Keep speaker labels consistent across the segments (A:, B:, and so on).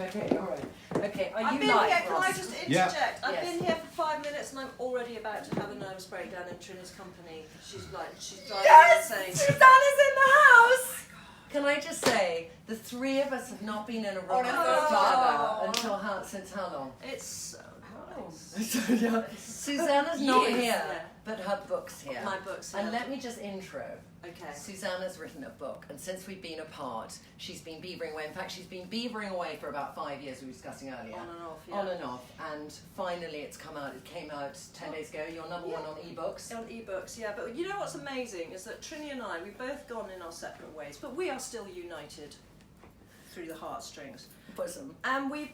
A: Okay, all right. Okay, are
B: I've
A: you
B: been
A: live,
B: here, can I
A: Ross?
B: just interject?
C: Yeah.
B: I've
A: Yes.
B: been here for 5 minutes and I'm already about to have a nervous breakdown in Trinny's company. She's driving
A: Yes!
B: insane.
A: Susanna's in the house! Can I just say, the three of us have not been in a room
B: Oh, no.
A: together since how long?
B: It's so nice.
A: Susanna's not
B: Years,
A: here,
B: yeah.
A: but her book's here.
B: My book's
A: And
B: here.
A: let me just intro.
B: Okay.
A: Susanna's written a book, and since we've been apart, she's been beavering away. In fact, she's been beavering away for about 5 years, we were discussing earlier.
B: On and off, yeah.
A: On and off, and finally it's come out. It came out 10 days ago. You're number one on ebooks.
B: On ebooks, yeah. But you know what's amazing is that Trinny and I, we've both gone in our separate ways, but we are still united through the heartstrings.
A: Bosom.
B: And we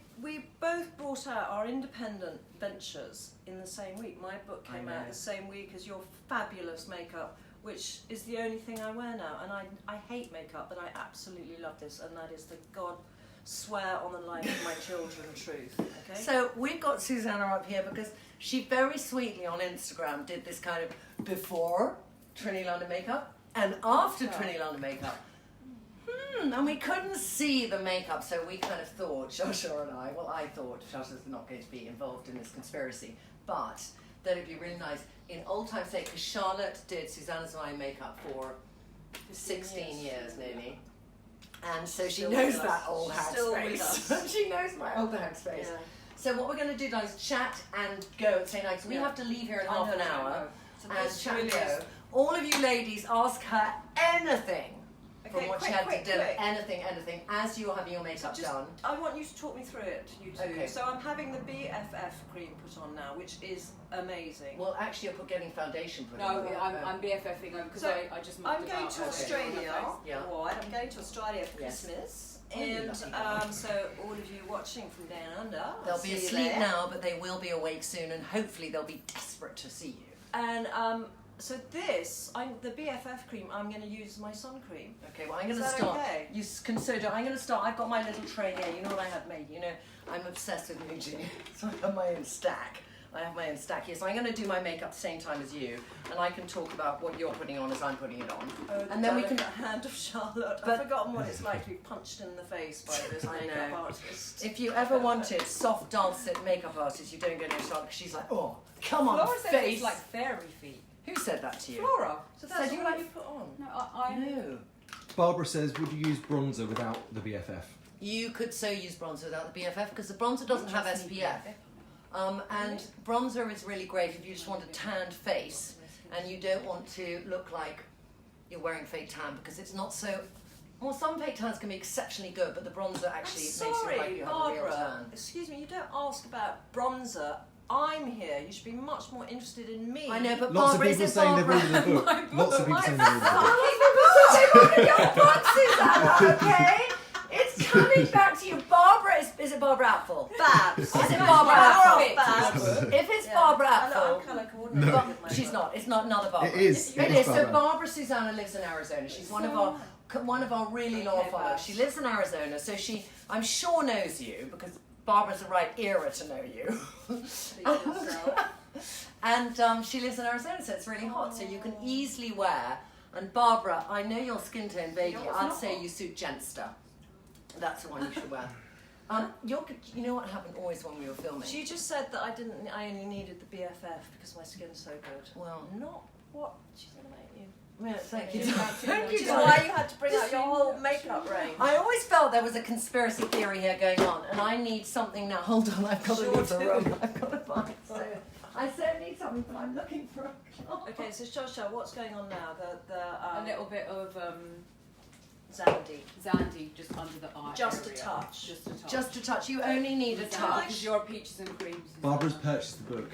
B: both brought out our independent ventures in the same week. My book
A: I
B: came
A: know.
B: out the same week as your fabulous makeup, which is the only thing I wear now. And I hate makeup, but I absolutely love this, and that is the God swear on the life of my children truth. Okay.
A: So we've got Susanna up here because she very sweetly on Instagram did this kind of before Trinny London makeup and after Trinny London makeup. And we couldn't see the makeup, so we kind of thought, Shasha and I, well, I thought Shasha's not going to be involved in this conspiracy, but that it'd be really nice in old times' sake, because Charlotte did Susanna's and I makeup for 16 years nearly. And so she
B: Still
A: knows
B: with
A: that
B: us.
A: old
B: She's
A: house
B: still with
A: space.
B: us.
A: She knows my old house space.
B: Yeah.
A: So what we're going to do now is chat and go and say nice. We
B: Yeah.
A: have to leave here in
B: I
A: half
B: know,
A: an
B: I
A: hour
B: know. So
A: and
B: this
A: chat
B: really
A: and go.
B: is-
A: All of you ladies, ask her anything from
B: Okay,
A: what she
B: quick,
A: had
B: quick,
A: to do.
B: quick.
A: Anything, as you're having your makeup
B: Just-
A: done.
B: I want you to talk me through it, you two.
A: Okay.
B: So I'm having the BFF cream put on now, which is amazing.
A: Well, actually, you're getting foundation put on.
D: No, I'm BFFing over because
B: So,
D: I just
B: I'm
D: mucked
B: going
D: about
B: to
D: over
B: Australia.
D: on my face.
A: Yeah.
B: Right, I'm going to Australia for
A: Yes.
B: Christmas.
A: Oh, you
B: And
A: lucky girl.
B: so all of you watching from down under,
A: They'll
B: I'll
A: be
B: see you
A: asleep
B: there.
A: now, but they will be awake soon, and hopefully they'll be desperate to see you.
B: And so this, the BFF cream, I'm going to use as my sun cream.
A: Okay, well, I'm
B: Is
A: going to
B: that
A: start.
B: okay?
A: You consider. I'm going to start. I've got my little tray here. You know what I have made? You know, I'm obsessed with Muji, so I have my own stack. I have my own stack here. So I'm going to do my makeup the same time as you, and I can talk about what you're putting on as I'm putting it on.
B: Oh,
A: And then we
B: delicate
A: can-
B: hand of Charlotte.
A: But-
B: I've forgotten what it's like to be punched in the face by this
A: I
B: makeup
A: know.
B: artist.
A: If you ever wanted soft, dulcet makeup artists, you don't go near Charlotte because she's like, oh, come on,
D: Flora says
A: face.
D: it's like fairy feet.
A: Who said that to you?
D: Flora.
B: So that's
A: So you
B: all
A: like-
B: you put on.
D: No, I
A: No.
C: Barbara says, would you use bronzer without the BFF?
A: You could so use bronzer without the BFF because the bronzer doesn't have SPF. And bronzer is really great if you just want a tanned face and you don't want to look like you're wearing fake tan because it's not so. Well, some fake tans can be exceptionally good, but the bronzer actually makes it look like
B: Sorry,
A: you have a real
B: Barbara.
A: tan.
B: Excuse me, you don't ask about bronzer. I'm here. You should be much more interested in me.
A: I know, but
C: Lots of
A: Barbara,
C: people
A: is it
C: saying they've
A: Barbara?
C: read the book. Lots of people saying they've read the book.
A: People say your book, Susanna, okay? It's coming back to you. Barbara, is it Barbara Apfel?
B: Babs.
A: Is it Barbara Apfel?
B: Babs.
A: If it's
B: Yeah.
A: Barbara
B: I know, I'm
A: Apfel,
B: colour coordinated
C: No.
B: with my
A: she's
B: book.
A: not. It's not another Barbara.
C: It is.
A: It is. So
C: Barbara.
A: Barbara Susanna lives in Arizona. She's one of our really loyal
D: Okay,
A: followers.
D: Babs.
A: She lives in Arizona, so she I'm sure knows you because Barbara's the right era to know you.
B: Speak for yourself.
A: And she lives in Arizona, so it's really hot. So you can easily wear. And Barbara, I know your skin tone vaguely.
D: No, it's
A: I'd
D: not.
A: say you suit Genster. That's the one you should wear. You know what happened always when we were filming?
B: She just said that I only needed the BFF because my skin's so good.
A: Well,
B: Not what she's gonna make you.
A: yeah, thank you.
B: Yeah.
A: Thank
B: Which
A: you.
B: is
A: darling.
B: why you had to bring out your whole makeup range.
A: I always felt there was a conspiracy theory here going on, and I need something now. Hold on, I've got to
B: Sure
A: leave the
B: do.
A: room. I've got to find. So I certainly need something, but I'm looking for a cloth.
B: Okay, so Shosha, what's going on now?
D: a little bit of
B: Zandy.
D: Zandy just under the eye.
B: Just a
D: area.
B: touch.
D: Just a touch.
A: Just a touch. You only need a
D: Zandy,
A: touch.
D: because your peaches and creams.
C: Barbara's purchased the book.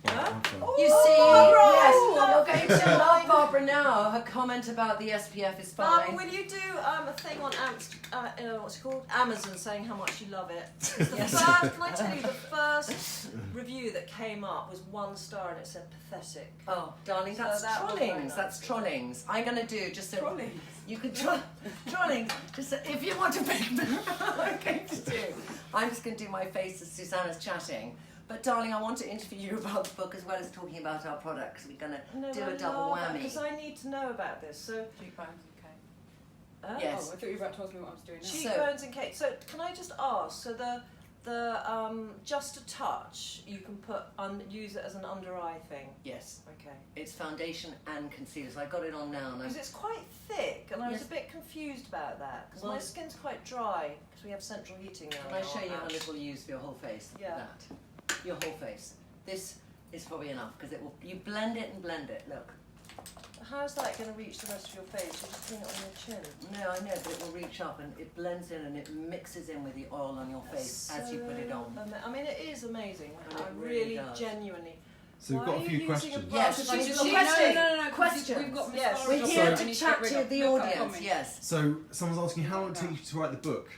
B: Huh?
A: You see,
B: Barbara,
A: yes,
B: I love
A: you're going to love Barbara now. Her comment about the SPF is
B: Barbara,
A: fine.
B: will you do a thing on what's it called? Amazon saying how much you love it? The
A: Yes.
B: first, can I tell you, the first review that came up was 1 star and it said pathetic.
A: Oh, darling,
B: So
A: that's
B: that was very
A: trollings.
B: nice.
A: That's trollings. I'm going to do just so
D: Trollings?
A: you can trollings. Just so, if you want to make I'm going to do. I'm just going to do my face as Susanna's chatting. But darling, I want to interview you about the book as well as talking about our products. We're going to do a double whammy.
B: Because I need to know about this. So,
D: £3, okay.
A: Yes.
D: Oh, I thought you were about to ask me what I was doing now.
B: Cheekbones and cake. So can I just ask? So the Just a Touch, you can use it as an under eye thing.
A: Yes.
B: Okay.
A: It's foundation and concealer. So I got it on now, and
B: Because it's quite thick, and I was a bit confused about that because my skin's quite dry because we have central heating now.
A: Can I show you how little you use for your whole face?
B: Yeah.
A: That. Your whole face. This is probably enough because it will. You blend it and blend it. Look.
B: How's that going to reach the rest of your face? You're just putting it on your chin.
A: No, I know, but it will reach up and it blends in and it mixes in with the oil on your face as you put it on.
B: I mean, it is amazing.
A: And
B: I
A: it
B: really
A: really does.
C: So
B: genuinely.
C: we've
B: Why
C: got
B: are
C: a
B: you
C: few
B: using
C: questions.
B: a brush?
A: Yes,
B: She's
A: she's
B: using-
A: question.
D: No.
A: Questions.
D: We've got
B: Yes.
A: We're
D: mascara
A: here
D: on.
A: to
D: I need
A: chat
D: get
A: to
D: rid
A: the
D: of- look,
A: audience.
D: comment.
A: Yes.
C: So someone's asking, how long did it take you to write the book?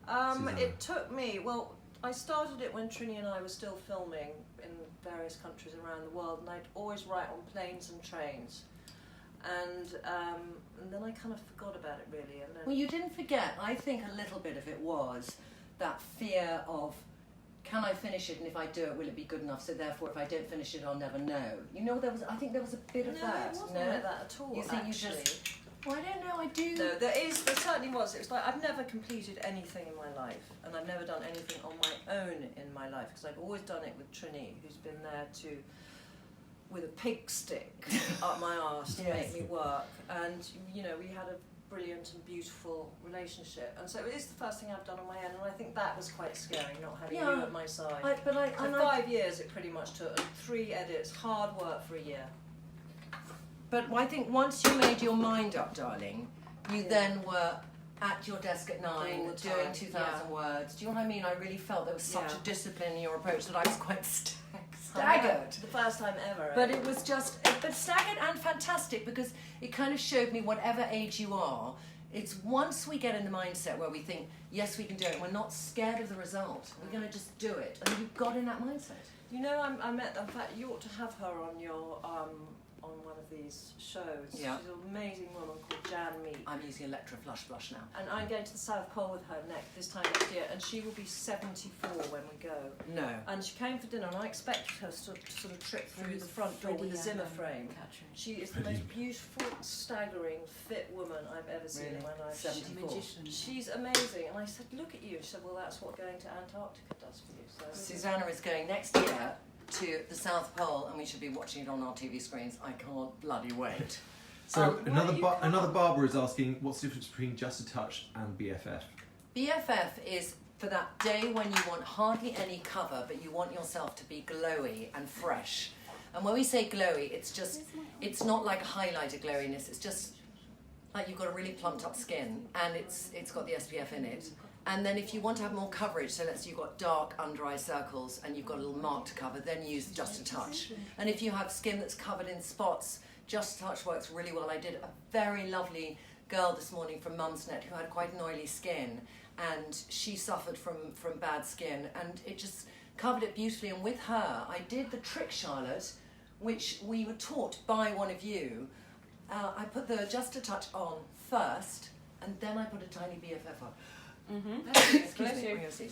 C: Susannah.
B: It took me, well, I started it when Trinny and I were still filming in various countries around the world, and I'd always write on planes and trains. And then I kind of forgot about it really. And then
A: Well, you didn't forget. I think a little bit of it was that fear of, can I finish it, and if I do it, will it be good enough? So therefore, if I don't finish it, I'll never know. You know, I think there was a bit of
B: no,
A: that.
B: it wasn't like that at all.
A: You think
B: actually.
A: you just? Well, I don't know. I do.
B: No, there certainly was. It was like I've never completed anything in my life, and I've never done anything on my own in my life because I've always done it with Trinny, who's been there with a pig stick up my arse to
A: Yes.
B: make me work. And you know, we had a brilliant and beautiful relationship, and so it is the first thing I've done on my own, and I think that was quite scary, not having you at my side. So 5 years it pretty much took, and 3 edits, hard work for a year.
A: But I think once you made your mind up, darling, you then were at your desk at 9
B: All the
A: doing
B: time,
A: 2,000 words. Do you know what I mean? I really felt there was such
B: Yeah.
A: a discipline in your approach that I was quite staggered.
B: The first time ever.
A: But it was just, but staggered and fantastic because it kind of showed me whatever age you are, it's once we get in the mindset where we think, yes, we can do it, we're not scared of the result, we're going to just do it. And you've got in that mindset.
B: You know, in fact, you ought to have her on your, on one of these shows.
A: Yeah.
B: She's an amazing woman called Jan Meek.
A: I'm using Electra Flush Blush now.
B: And I'm going to the South Pole with her this time next year, and she will be 74 when we go.
A: No.
B: And she came for dinner, and I expected her to sort of trip through the front door with a Zimmer frame. She is the most beautiful, staggering, fit woman I've ever seen in my life.
A: 74.
B: She's amazing. And I said, look at you. She said, well, that's what going to Antarctica does for you. So
A: Susannah is going next year to the South Pole, and we should be watching it on our TV screens. I can't bloody wait.
C: So
B: why
C: another barber is asking, what's the difference between Just a Touch and BFF?
A: BFF is for that day when you want hardly any cover, but you want yourself to be glowy and fresh. And when we say glowy, it's not like a highlighter glowiness, it's just like you've got a really plumped up skin, and it's got the SPF in it. And then if you want to have more coverage, so let's say you've got dark under eye circles and you've got a little mark to cover, then use Just a Touch. And if you have skin that's covered in spots, Just a Touch works really well. I did a very lovely girl this morning from Mumsnet who had quite an oily skin, and she suffered from bad skin, and it just covered it beautifully. And with her, I did the trick, Charlotte, which we were taught by one of you. I put the Just a Touch on first, and then I put a tiny BFF on. Excuse
D: Bless
A: me.
D: you.
A: Bring your seat.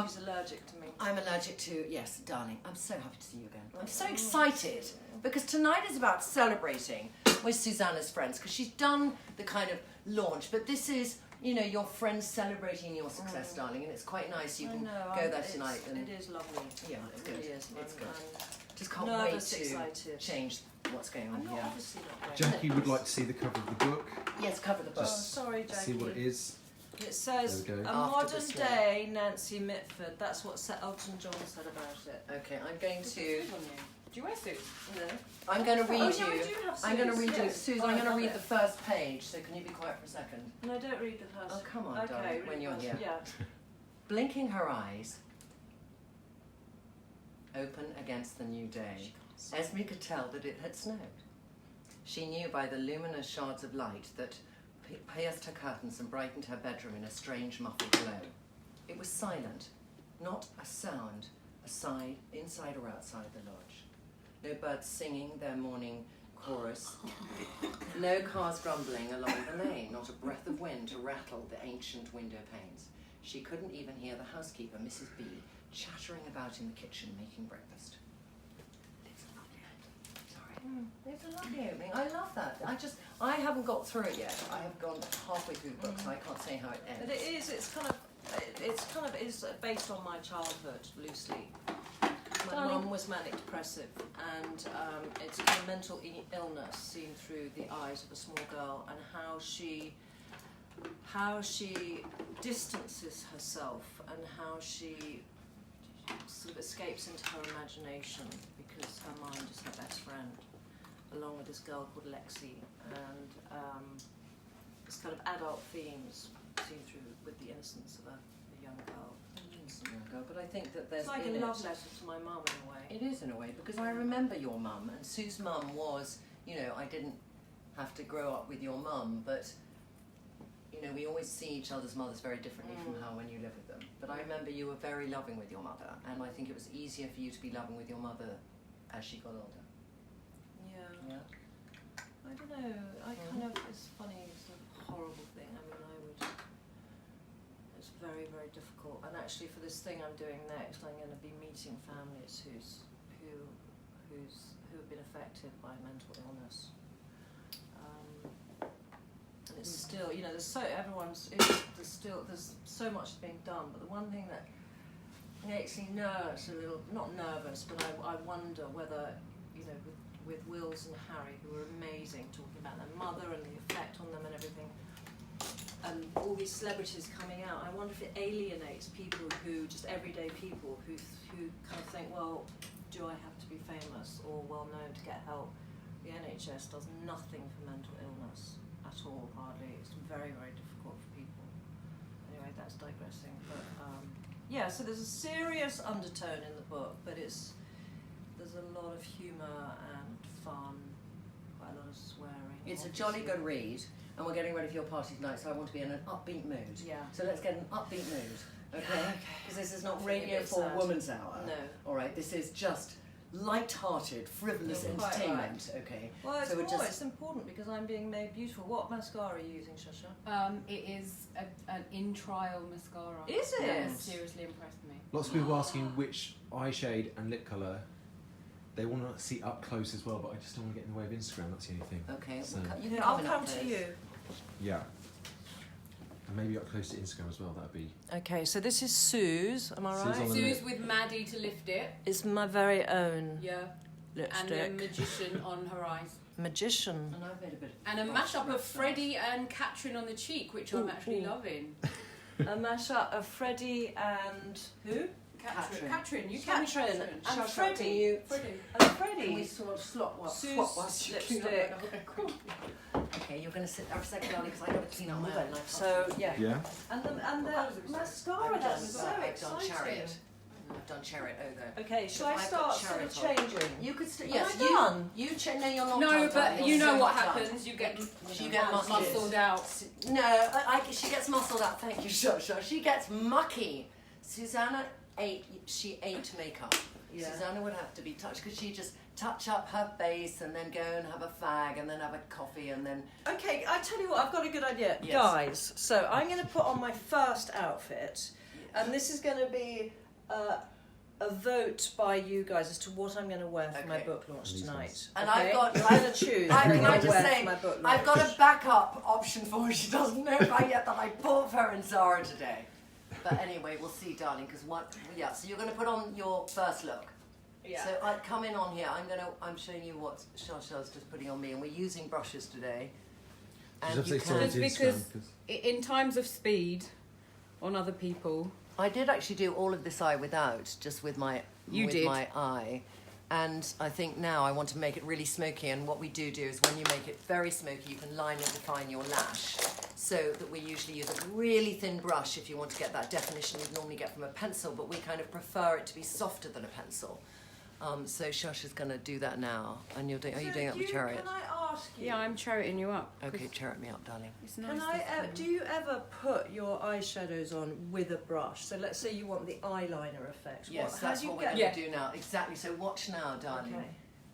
B: she's allergic to me.
A: I'm allergic to, yes, darling. I'm so happy to see you again. I'm so excited because tonight is about celebrating with Susannah's friends because she's done the kind of launch, but this is, you know, your friends celebrating your success, darling, and it's quite nice. You can go there tonight. And
B: it is lovely.
A: yeah, it's
B: It
A: good.
B: really is.
A: It's
B: I'm
A: good. Just can't wait
B: nervous,
A: to
B: excited.
A: change what's going on
B: I'm not
A: here.
B: obviously not going.
C: Jackie would like to see the cover of the book,
A: Yes, cover the book.
C: Just
B: sorry, Jackie.
C: see what it is.
B: It says,
C: There we go.
B: a
A: After
B: modern
A: the storm.
B: day Nancy Mitford. That's what Elton John said about it.
A: Okay, I'm going to.
D: Do you wear suits?
B: No.
A: I'm going to read
B: Oh,
A: you.
B: yeah, we do have
A: I'm going to
B: suits,
A: read you,
B: yes.
A: Susan.
B: Oh,
A: I'm
B: I
A: going to
B: love
A: read
B: it.
A: the first page. So can you be quiet for a second?
B: No, don't read the first.
A: Oh, come on,
B: okay,
A: darling,
B: read
A: when
B: the
A: you're
B: first.
A: here.
B: Yeah.
A: Blinking her eyes, open against the new day, Esme could tell that it had snowed. She knew by the luminous shards of light that pierced her curtains and brightened her bedroom in a strange muffled glow. It was silent, not a sound, inside or outside the lodge. No birds singing their morning chorus, no cars grumbling along the lane, not a breath of wind to rattle the ancient window panes. She couldn't even hear the housekeeper, Mrs. B, chattering about in the kitchen making breakfast. It's a lovely opening. I love that. I haven't got through it yet. I have gone halfway through the book, so I can't say how it ends.
B: But it's kind of is based on my childhood loosely. My mum was manic depressive, and it's kind of mental illness seen through the eyes of a small girl, and how she distances herself, and how she sort of escapes into her imagination because her mind is her best friend, along with this girl called Lexi, and this kind of adult themes seen through with the innocence of a young girl.
A: But I think that there's
B: It's like a love letter to my mum in a way.
A: It is in a way, because I remember your mum, and Sue's mum was, you know, I didn't have to grow up with your mum, but you know, we always see each other's mothers very differently from how when you live with them. But I remember you were very loving with your mother, and I think it was easier for you to be loving with your mother as she got older.
B: Yeah. I don't know. I kind of, it's funny, it's a horrible thing. I mean, it's very, very difficult. And actually, for this thing I'm doing next, I'm going to be meeting families who have been affected by mental illness. And it's still, you know, there's so much being done. But the one thing that makes me nervous, not nervous, but I wonder whether, you know, with Wills and Harry, who are amazing, talking about their mother and the effect on them and everything, and all these celebrities coming out, I wonder if it alienates people just everyday people who kind of think, well, do I have to be famous or well known to get help? The NHS does nothing for mental illness at all, hardly. It's very, very difficult for people. Anyway, that's digressing. But yeah, so there's a serious undertone in the book, but there's a lot of humour and fun, quite a lot of swearing.
A: It's a jolly good read, and we're getting ready for your party tonight, so I want to be in an upbeat mood.
B: Yeah.
A: So let's get an upbeat mood, okay? Because this is not
B: Feeling a
A: Radio
B: bit
A: 4
B: sad.
A: Woman's Hour.
B: No.
A: All right, this is just light-hearted, frivolous
B: You're quite
A: entertainment, okay?
B: Well,
A: So
B: it's important because I'm being made beautiful. What mascara are you using, Shasha?
D: It is an in-trial mascara.
B: Is it?
D: That seriously impressed me.
C: Lots of people asking which eye shade and lip colour. They want to see up close as well, but I just don't want to get in the way of Instagram. That's the only thing.
A: Okay,
C: So,
A: you can
B: I'll
A: in
B: come
A: up
B: to
A: close.
B: you.
C: yeah. And maybe up close to Instagram as well. That'd be.
B: Okay, so this is Sue's, am I
C: Sue's
B: right?
C: on the
D: Sue's with Maddie to lift it.
B: It's my very own
D: Yeah.
B: lipstick.
D: And the magician on her eyes.
B: Magician.
A: And I've made a bit of
D: And a mashup of Freddie and Katrin on the cheek, which I'm actually loving.
B: A mashup of Freddie and who?
A: Katrin.
D: Katrin, you
B: Katrin
D: Katrin.
B: and
A: Shasha,
B: Freddie.
A: can you-
D: Freddie.
B: And
A: Can we
B: Freddie.
A: sort of swap
B: Sue's
A: whilst you clean up
B: lipstick.
A: my- Okay, you're going to sit there for a second, darling, because I've got to clean up my own.
B: So yeah.
C: Yeah.
B: And the mascara. That's so
A: I've done
B: exciting.
A: Chariot. I've done Chariot over.
B: Okay, shall
A: But
B: I
A: I've
B: start
A: got
B: sort of
A: Chariot on.
B: changing?
A: You could
B: Am
A: yes,
B: I done?
A: you no, you're not
D: No,
A: done,
D: but
A: darling.
D: you
A: You're
D: know
A: so
D: what
A: much done.
D: happens. You get
A: You get
D: muscled out.
A: No, she gets muscled out. Thank you, Shasha. She gets mucky. Susannah she ate makeup.
B: Yeah.
A: Susannah would have to be touched because she just touch up her face and then go and have a fag and then have a coffee and then.
B: Okay, I tell you what, I've got a good idea.
A: Yes.
B: Guys, so I'm going to put on my first outfit, and this is going to be a vote by you guys as to what I'm going to wear for my
A: Okay.
B: book launch
C: These
B: tonight.
C: ones.
A: And
B: Okay?
A: I've got.
B: I'm going to choose what
A: Can
B: I'm
A: I
B: going to
A: just
B: wear
A: say,
B: for my book launch.
A: I've got a backup option for her. She doesn't know about yet that I bought her in Zara today. But anyway, we'll see, darling. Because yeah. So you're going to put on your first look.
B: Yeah.
A: So I come in on here. I'm showing you what Shasha's just putting on me, and we're using brushes today. And
C: Just
A: you
C: have to say sorry
A: can.
C: to
D: Just
C: Instagram.
D: because in times of speed on other people,
A: I did actually do all of this eye without, just with my
D: did.
A: my eye. And I think now I want to make it really smoky, and what we do is when you make it very smoky, you can line and define your lash. So that we usually use a really thin brush if you want to get that definition you'd normally get from a pencil, but we kind of prefer it to be softer than a pencil. So Shasha's going to do that now. And are you doing that with Chariot?
B: Can I ask you?
D: yeah, I'm charioting you up.
A: Okay, Chariot me up, darling.
D: It's nice.
B: Can I? Do you ever put your eyeshadows on with a brush? So let's say you want the eyeliner effect.
A: Yes,
B: how
A: that's
B: do you
A: what we're
B: get?
A: going to do now. Exactly. So watch now, darling.
B: Okay.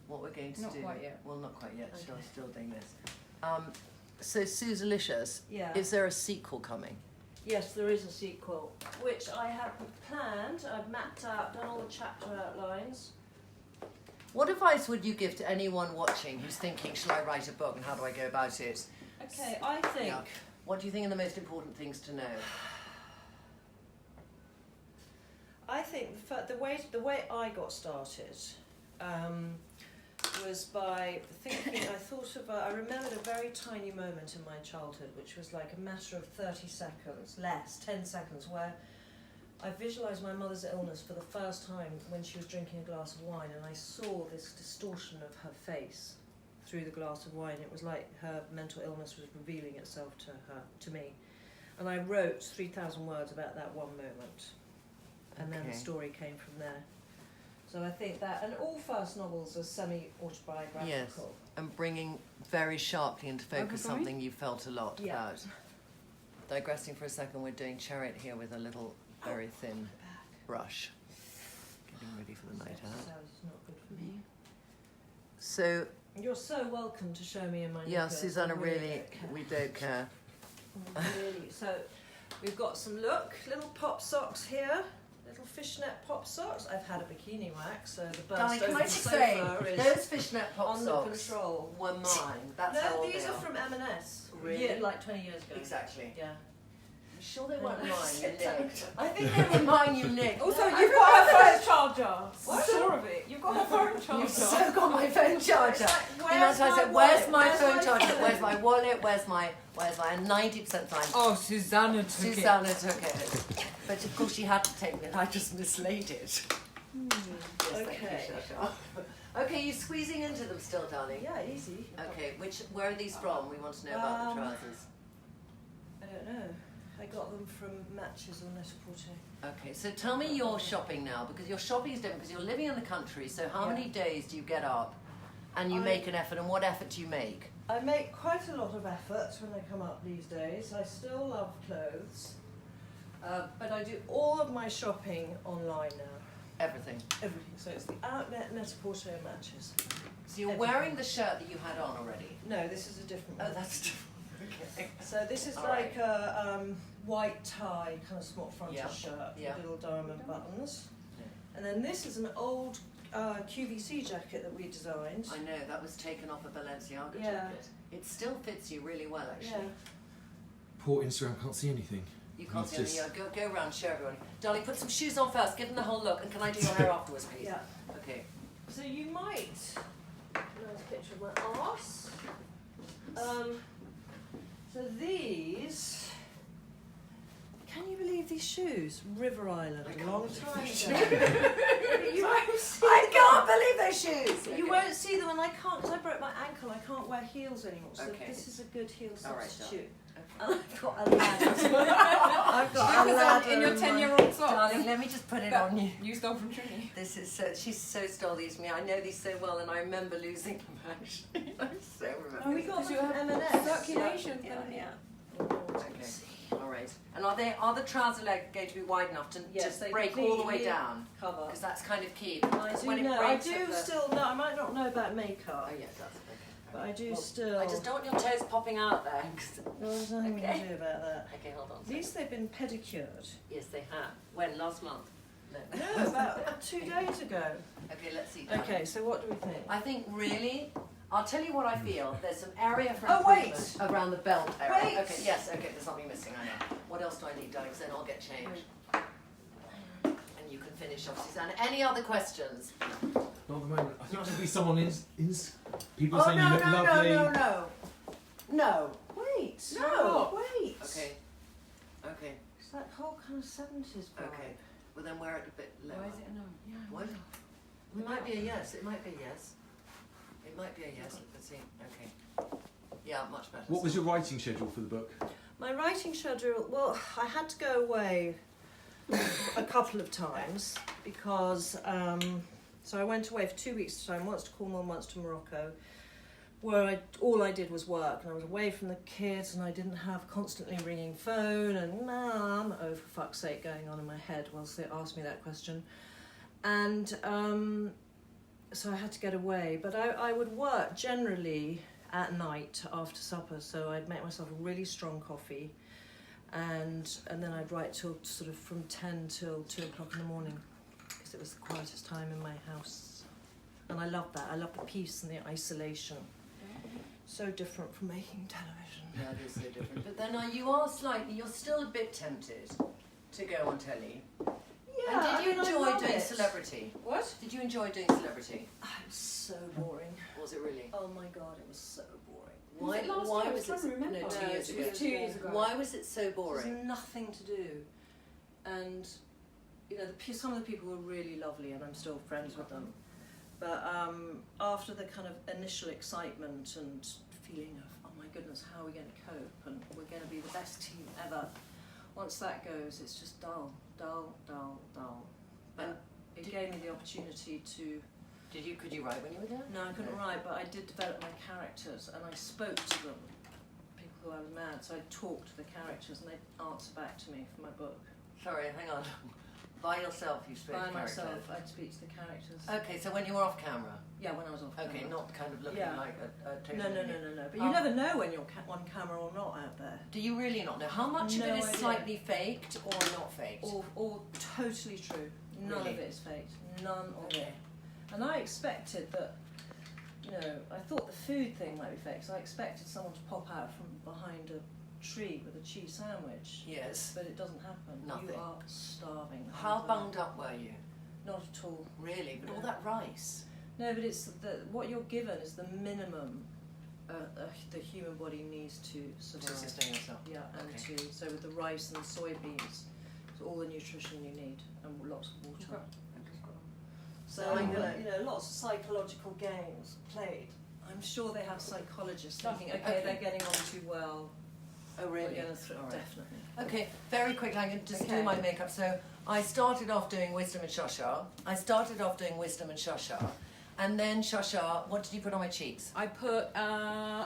A: What we're going to
D: Not
A: do.
D: quite yet.
A: Well, not quite yet.
B: Okay.
A: Still doing this. So Susalicious,
B: Yeah.
A: is there a sequel coming?
B: Yes, there is a sequel, which I have planned. I've mapped out, done all the chapter outlines.
A: What advice would you give to anyone watching who's thinking, shall I write a book and how do I go about it?
B: Okay, I think...
A: Yeah. What do you think are the most important things to know?
B: I think the way I got started was by thinking. I remembered a very tiny moment in my childhood, which was like a matter of 30 seconds, 10 seconds, where I visualised my mother's illness for the first time when she was drinking a glass of wine, and I saw this distortion of her face through the glass of wine. It was like her mental illness was revealing itself to me, and I wrote 3,000 words about that one moment. And then the story came from there. So I think that, and all first novels are semi-autobiographical.
A: Yes, and bringing very sharply into focus something you felt a lot about. Digressing for a second, we're doing Chariot here with a little, very thin brush. Getting ready for the night out.
B: Exercise is not good for me.
A: So...
B: You're so welcome to show me in my
A: Yeah,
B: knickers.
A: Susannah,
B: I
A: really,
B: don't care.
A: we don't care.
B: Really. So we've got some little pop socks here. Little fishnet pop socks. I've had a bikini wax, so the burst
A: Darling, can
B: over
A: I
B: the
A: just
B: sofa
A: say,
B: is
A: those fishnet pop
B: on the
A: socks
B: control.
A: were mine. That's how
B: No,
A: old
B: these
A: they
B: are from M&S.
A: Really?
B: Yeah, like 20 years ago.
A: Exactly.
B: Yeah.
A: I'm sure they weren't mine, you
B: Sit down.
A: nicked. I think they were mine, you nicked.
D: Also,
B: No,
D: you've
B: I
D: got her
B: remember
D: phone charger.
B: What?
D: I'm sure of it. You've got her phone charger.
A: You've so got my phone charger.
B: Like,
A: You know, so I said, where's my phone charger?
B: phone?
A: Where's my wallet? Where's my... And 90% time,
D: Oh, Susannah took it.
A: Susannah took it. But of course she had to take it, and I just mislaid it. Yes, thank you,
B: Okay.
A: Shasha. Okay, you squeezing into them still, darling?
B: Yeah, easy.
A: Okay, where are these from? We want to know about the trousers.
B: I don't know. I got them from Matches or Net-a-Porter.
A: Okay, so tell me your shopping now, because your shopping is different, because you're living in the country, so how many days do you get up and you make an effort, and what effort do you make?
B: I make quite a lot of effort when I come up these days. I still love clothes, but I do all of my shopping online now.
A: Everything.
B: Everything. So it's the Outlet, Net-a-Porter, and Matches.
A: So you're wearing the shirt that you had on already?
B: No, this is a different
A: Oh,
B: one.
A: that's different. Okay.
B: So this is
A: All
B: like a white tie, kind of smock fronted
A: Yeah.
B: shirt
A: Yeah.
B: with little diamond buttons.
A: Yeah.
B: And then this is an old QVC jacket that we designed.
A: I know, that was taken off a Balenciaga
B: Yeah.
A: jacket. It still fits you really well, actually.
C: Poor Instagram can't see anything.
A: You can't
C: It's
A: see anything. Go around, show everyone. Darling, put some shoes on first, give them the whole look, and can I do your hair afterwards, please?
B: Yeah.
A: Okay.
B: So you might. Nice picture of my arse. So these. Can you believe these shoes? River Island, a long time ago. You won't see
A: I
B: them.
A: can't believe those shoes!
B: You won't see them, and I can't, because I broke my ankle, I can't wear heels anymore. So
A: Okay.
B: this is a good heel
A: All right,
B: substitute.
A: darling.
B: And I've got a ladder. I've got a ladder
D: in your
B: my-
D: 10-year-old socks.
A: Darling, let me just put it on you.
D: You stole from Trini.
A: This is so, she so stole these from me. I know these so well, and I remember losing them actually. I so remember.
B: Oh, we got
D: Because
B: them
D: you
B: from
D: have
B: M&S.
D: circulation.
A: Yeah. Okay. All right. And are the trouser leg going to be wide enough to
B: Yes,
A: just
B: they
A: break all the way
B: completely
A: down?
B: Cover.
A: Because that's kind of key.
B: I do
A: when it
B: know. I
A: breaks
B: do
A: at the-
B: still know. I might not know about makeup,
A: Oh yeah, that's okay.
B: but I do
A: Well,
B: still.
A: I just don't want your toes popping out there. 'cause-
B: No, there's nothing
A: Okay.
B: to do about that.
A: Okay, hold on.
B: These they've been pedicured.
A: Yes, they have. When? Last month?
B: No, about 2 days ago.
A: Okay, let's see.
B: Okay, so what do we think?
A: I think really, I'll tell you what I feel. There's some area for
B: Oh, wait.
A: improvement around the belt area.
B: Wait.
A: Okay, yes, okay, there's something missing, I know. What else do I need, darling? 'Cause then I'll get changed. And you can finish off, Susannah. Any other questions?
C: Not at the moment. I think there'll be someone in people
A: Oh,
C: saying
A: no,
C: you look
A: no, no,
C: lovely.
A: no, no. No.
B: Wait.
A: No.
B: Wait.
A: Okay. Okay.
B: It's that whole kind of 70s vibe.
A: Okay. Well, then wear it a bit lower.
D: Why is it a no? Yeah.
A: What? It might be a yes. It might be a yes. It might be a yes. Let's see. Okay. Yeah, much better.
C: What was your writing schedule for the book?
B: My writing schedule, well, I had to go away a couple of times because, so I went away for 2 weeks' time, once to Cornwall and once to Morocco, where all I did was work, and I was away from the kids, and I didn't have constantly ringing phone and mum, oh for fuck's sake, going on in my head whilst they asked me that question. And so I had to get away, but I would work generally at night after supper, so I'd make myself a really strong coffee, and then I'd write till sort of from 10 till 2 o'clock in the morning, because it was the quietest time in my house. And I love that. I love the peace and the isolation. So different from making television.
A: Yeah, it is so different. But then you're still a bit tempted to go on telly.
B: Yeah,
A: and did you
B: I
A: enjoy
B: love
A: doing
B: it.
A: Celebrity?
B: What?
A: Did you enjoy doing Celebrity?
B: Oh, it was so boring.
A: Was it really?
B: Oh my god, it was so boring.
A: Why
D: Was it last
A: why
D: year?
A: was
D: I
A: it
D: can't remember.
A: no, 2
B: No,
A: years
B: it
A: ago?
B: was
D: 2 years ago.
A: Why was it so
B: There's
A: boring?
B: nothing to do. And, you know, some of the people were really lovely and I'm still friends with them. But after the kind of initial excitement and feeling of, oh my goodness, how are we going to cope and we're going to be the best team ever, once that goes, it's just dull. But it gave me the opportunity to...
A: Could you write when you were there?
B: No, I couldn't write, but I did develop my characters and I spoke to them, people who I was mad, so I talked to the characters and they'd answer back to me for my book.
A: Sorry, hang on. By yourself you spoke
B: By
A: to characters?
B: myself, I'd speak to the characters.
A: Okay, so when you were off camera?
B: Yeah, when I was off
A: Okay,
B: camera.
A: not kind of looking
B: Yeah.
A: like a total...
B: No. But you never know when you're on camera or not out there.
A: Do you really not know? How much
B: No
A: of it is
B: idea.
A: slightly faked or not faked?
B: Or totally true. None
A: Really?
B: of it is faked. None of
A: Okay.
B: it. And I expected that, you know, I thought the food thing might be fake, so I expected someone to pop out from behind a tree with a cheese sandwich.
A: Yes.
B: But it doesn't happen.
A: Nothing.
B: You are starving. the
A: How
B: whole time.
A: bunged up were you?
B: Not at all.
A: Really? But all
B: No.
A: that rice?
B: No, but it's what you're given is the minimum the human body needs to
A: To
B: survive.
A: sustain yourself?
B: Yeah, and
A: Okay.
B: so with the rice and the soybeans, so all the nutrition you need and lots of water. So
A: I'm gonna-
B: you know, lots of psychological games played. I'm sure they have psychologists thinking, okay,
A: Okay.
B: they're getting on too well.
A: Oh,
B: We're
A: really?
B: going to throw
A: All right.
B: definitely.
A: Okay, very quickly, I'm going to just do
B: Okay.
A: my makeup. So I started off doing Wisdom and Shasha. And then Shasha, what did you put on my cheeks?
D: I put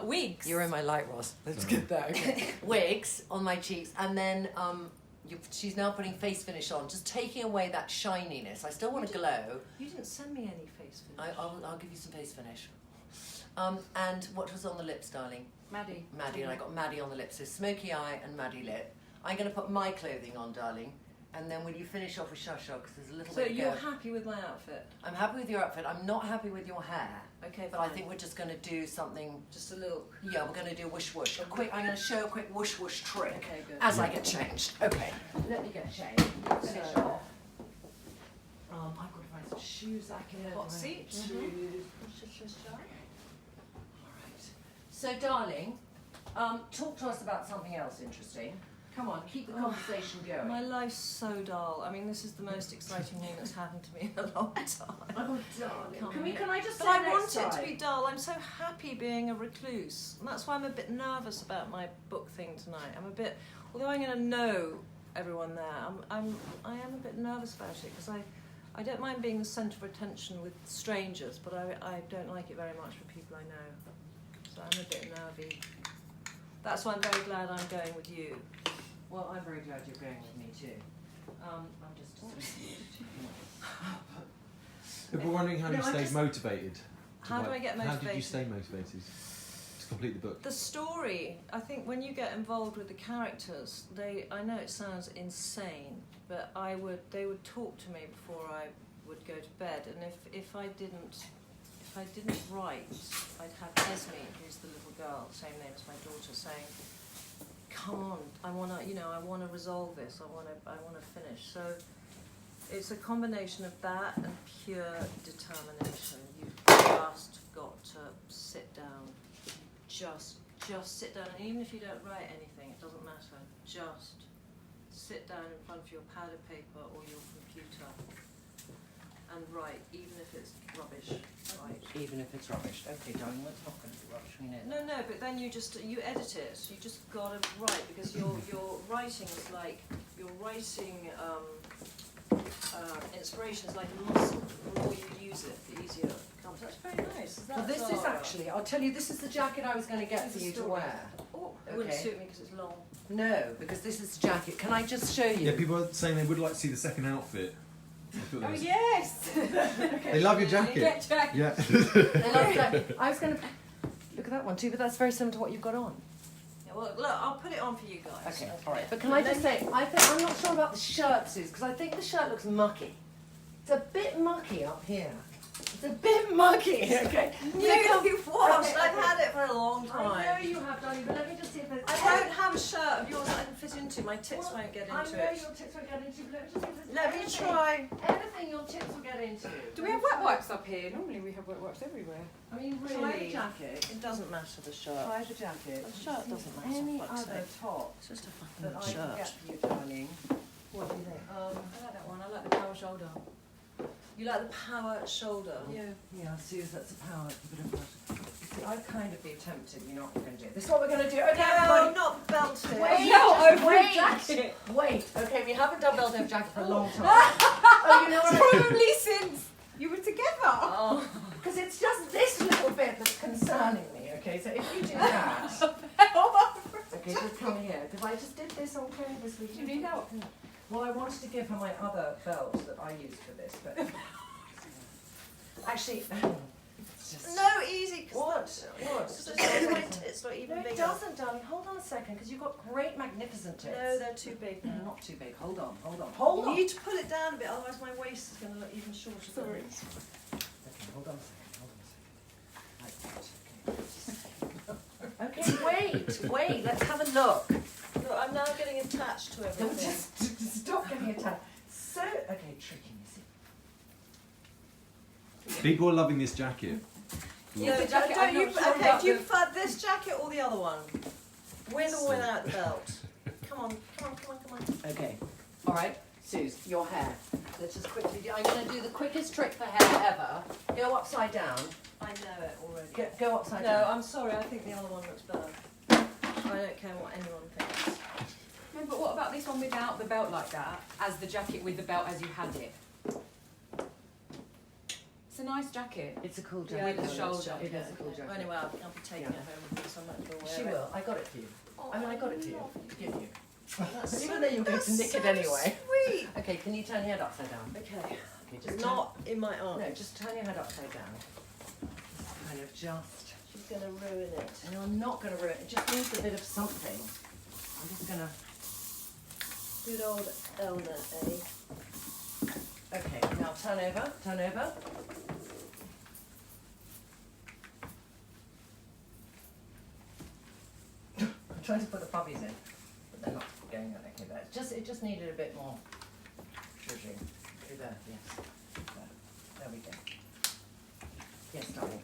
D: wigs.
A: You're in my light, Ross. Let's get that. Okay. Wigs on my cheeks. And then she's now putting face finish on, just taking away that shininess. I still want to glow.
B: You didn't send me any face finish.
A: I'll give you some face finish. And what was on the lips, darling?
D: Maddie.
A: Maddie, and I got Maddie on the lips. So smoky eye and Maddie lip. I'm going to put my clothing on, darling. And then will you finish off with Shasha? Because there's a little
B: So
A: way to
B: you're
A: go.
B: happy with my outfit?
A: I'm happy with your outfit. I'm not happy with your hair.
B: Okay,
A: But I
B: fine.
A: think we're just going to do something.
B: Just a little.
A: Yeah, we're going to do whoosh whoosh. I'm going to show a quick whoosh whoosh trick
B: Okay, good.
A: as I get changed. Okay. Let me get changed. Finish
B: So-
A: off. I've got to find some shoes I can
B: Hot seat.
A: Alright. So, darling, talk to us about something else interesting. Come on, keep the conversation going.
B: My life's so dull. I mean, this is the most exciting thing that's happened to me in a long time.
A: Oh, darling.
B: Come
A: Can I just
B: But
A: say
B: I
A: next
B: want it to
A: time?
B: be dull. I'm so happy being a recluse. And that's why I'm a bit nervous about my book thing tonight. I'm a bit, although I'm going to know everyone there, I am a bit nervous about it because I don't mind being the centre of attention with strangers, but I don't like it very much for people I know. So I'm a bit nervy. That's why I'm very glad I'm going with you.
A: Well, I'm very glad you're going with me too. I'm just.
C: We're wondering how
A: No,
C: you
A: I
C: stayed
A: just-
C: motivated.
B: How do I get
C: How did you
B: motivated?
C: stay motivated to complete the book?
B: The story, I think when you get involved with the characters, I know it sounds insane, but they would talk to me before I would go to bed, and if I didn't write, I'd have Esme, who's the little girl, same name as my daughter, saying, "Come on, I wanna resolve this. I wanna finish." So it's a combination of that and pure determination. You've just got to sit down. Just sit down, and even if you don't write anything, it doesn't matter. Just sit down in front of your pad of paper or your computer and write, even if it's rubbish. Right.
A: Even if it's rubbish. Okay, darling, well, it's not going to be rubbish, we know.
B: No, but then you edit it. You just gotta write because your writing is like inspiration is like a muscle. The more you use it, the easier it becomes. That's very nice.
A: Well, this is actually, I'll tell you, this is the jacket I was going to get for you to wear.
B: Oh, it wouldn't
A: Okay.
B: suit me because it's long.
A: No, because this is the jacket. Can I just show you?
C: Yeah, people are saying they would like to see the second outfit. I thought that
D: Oh
C: was-
D: yes.
C: They love your jacket.
D: Get jacket.
C: Yeah.
A: They love that. I was going to look at that one too, but that's very similar to what you've got on.
B: Yeah, well, look, I'll put it on for you guys.
A: Okay, all right. But can I just say, I'm not sure about the shirt, Suze, because I think the shirt looks mucky. It's a bit mucky up here. It's a bit muggy, okay?
B: Newly washed.
A: Okay,
B: I've
A: okay.
B: had it for a long
A: I know
B: time.
A: you have, darling, but let me just see if there's...
B: I don't have a shirt of yours that I can fit into. My tits won't get
A: I
B: into
A: know
B: it.
A: your tits will get into, but let me just see if there's
B: Let me
A: anything-
B: try.
A: Anything your tits will get into.
D: Do we have wet wipes up here? Normally we have wet wipes everywhere.
A: I mean,
B: Try the
A: really?
B: jacket. It doesn't matter the shirt.
A: Try the jacket.
B: The shirt doesn't matter,
A: Any
B: for fuck's
A: other
B: sake.
A: top
B: It's just a
A: that I
B: fucking
A: can get
B: shirt.
A: for you, darling?
B: What do you think?
D: I like that one. I like the power shoulder.
B: You like the power shoulder?
D: Yeah.
A: Yeah, Suze, that's a power. See, I'd kind of be tempted. You're not going to do it. This is what we're going to do. Okay,
B: No,
A: everybody.
B: not belted.
A: Wait,
D: No,
A: just
D: over
A: wait.
D: jacket.
A: Wait. Okay, we haven't done belt over jacket for a long time. Oh, you know what?
D: Probably since you were together.
B: Oh.
A: Because it's just this little bit that's concerning me. Okay, so if you do that. Okay, just come here. Because I just did this on Claire this week.
D: Do you need help?
A: Well, I wanted to give her my other belt that I used for this, but actually, it's just
B: No, easy.
A: What?
B: It's not even
A: No,
B: big.
A: it doesn't, darling. Hold on a second, because you've got great, magnificent tits.
B: No, they're too big.
A: They're not too big. Hold on, hold on, hold
B: You
A: on.
B: need to pull it down a bit, otherwise my waist is going to look even shorter.
D: Sorry.
A: Okay, hold on a second. Hold on a second. Like that. Okay, wait. Let's have a look.
B: Look, I'm now getting attached to
A: No,
B: everything.
A: just stop getting attached. So, okay, tricky, you see.
C: People are loving this jacket.
B: No,
D: the jacket,
B: don't
D: I'm
B: you,
D: not sure
B: okay,
D: about
B: do you
D: the-
B: prefer this jacket or the other one? With or without the belt? Come on.
A: Okay, all right, Suze, your hair. Let's just quickly do, I'm going to do the quickest trick for hair ever. Go upside down.
B: I know it already.
A: Go upside
B: No,
A: down.
B: I'm sorry, I think the other one looks better. I don't care what anyone thinks.
D: No, but what about this one without the belt like that, as the jacket with the belt as you had it? It's a nice jacket.
A: It's a cool
B: Yeah,
A: jacket.
D: with the shoulder.
A: It is a cool jacket.
B: Anyway, I'll be taking
A: Yeah.
B: it home with me, so I'm not going to wear
A: She
B: it.
A: will. I got it for you. I mean, I got it to you. To give you.
B: That's
A: Even though you're going to nick it anyway.
B: Sweet.
A: Okay, can you turn your head upside down?
B: Okay.
A: Okay, just
B: Not in my arm.
A: No, just turn your head upside down. Kind of just.
B: She's going to ruin it.
A: And I'm not going to ruin it. It just needs a bit of something. I'm just going to.
B: Good old Elna, eh?
A: Okay, now turn over. Turn over. I'm trying to put the puppies in, but they're not going in. Okay, there. It just needed a bit more zhuzhing. Okay, there, yes. There we go. Yes, darling.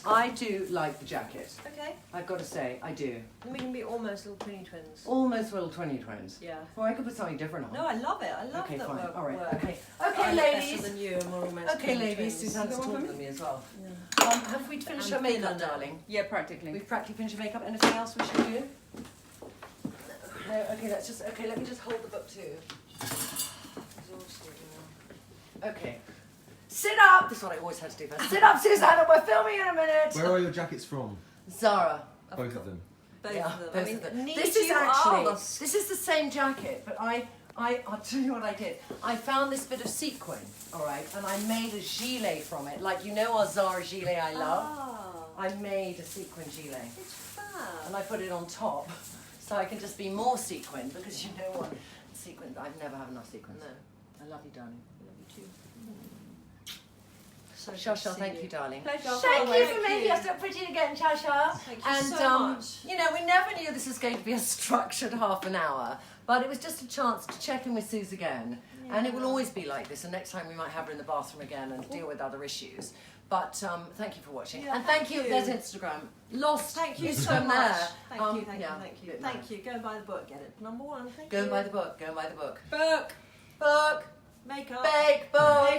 A: I do like the jacket.
B: Okay.
A: I've got to say, I do.
B: Then we can be almost little Trinny twins.
A: Almost little twinny twins.
B: Yeah.
A: Or I could put something different on.
B: No, I love it. I love
A: Okay,
B: that
A: fine.
B: we're,
A: All right.
B: we're
A: Okay.
B: I'm
A: Okay, ladies.
B: better than you and we're almost
A: Okay,
B: twinny
A: ladies.
B: twins.
A: Susanna's
D: Go on,
A: taller
D: honey.
A: than me as well.
B: Yeah.
A: Have we finished
B: And
A: our makeup,
B: thinner now.
A: darling?
D: Yeah, practically.
A: We've practically finished your makeup. Anything else we should do? No. Okay. Let's just. Okay. Let me just hold the book too.
B: Exhausted, yeah.
A: Okay. Sit up. This is what I always had to do first. Sit up, Susanna. We're filming in a minute.
C: Where are your jackets from?
A: Zara.
C: Both of them.
B: Both
A: Yeah,
B: of them.
A: both
B: I mean,
A: of them.
B: need
A: This is
B: you
A: actually.
B: are.
A: This is the same jacket, but I'll tell you what I did. I found this bit of sequin, all right, and I made a gilet from it. Like, you know our Zara gilet I love?
B: Ah,
A: I made a sequin gilet.
B: it's fab.
A: And I put it on top, so I can just be more sequin, because you know what? Sequin, I've never had enough sequins.
B: No,
A: I love you, darling.
B: I love you too. So good to
A: Shasha,
B: see
A: thank you, darling.
B: Pleasure.
A: Thank you for
B: Thank
A: making
B: you.
A: us look pretty again, Shasha.
B: Thank you
A: And
B: so much.
A: you know, we never knew this was going to be a structured half an hour, but it was just a chance to check in with Suze again. And it will
B: Yeah.
A: always be like this, and next time we might have her in the bathroom again and deal with other issues. But thank you for watching.
B: Yeah,
A: and thank
B: thank
A: you,
B: you.
A: there's Instagram. Lost
B: Thank you
A: Instagram
B: so much.
A: there.
B: Thank you, thank
A: yeah,
B: you, thank you.
A: bit
B: Thank
A: mad.
B: you. Go and buy the book. Get it. Number one. Thank
A: Go
B: you.
A: and buy the book, go and buy the book.
D: Book.
A: Book,
B: Makeup.
A: bake, book.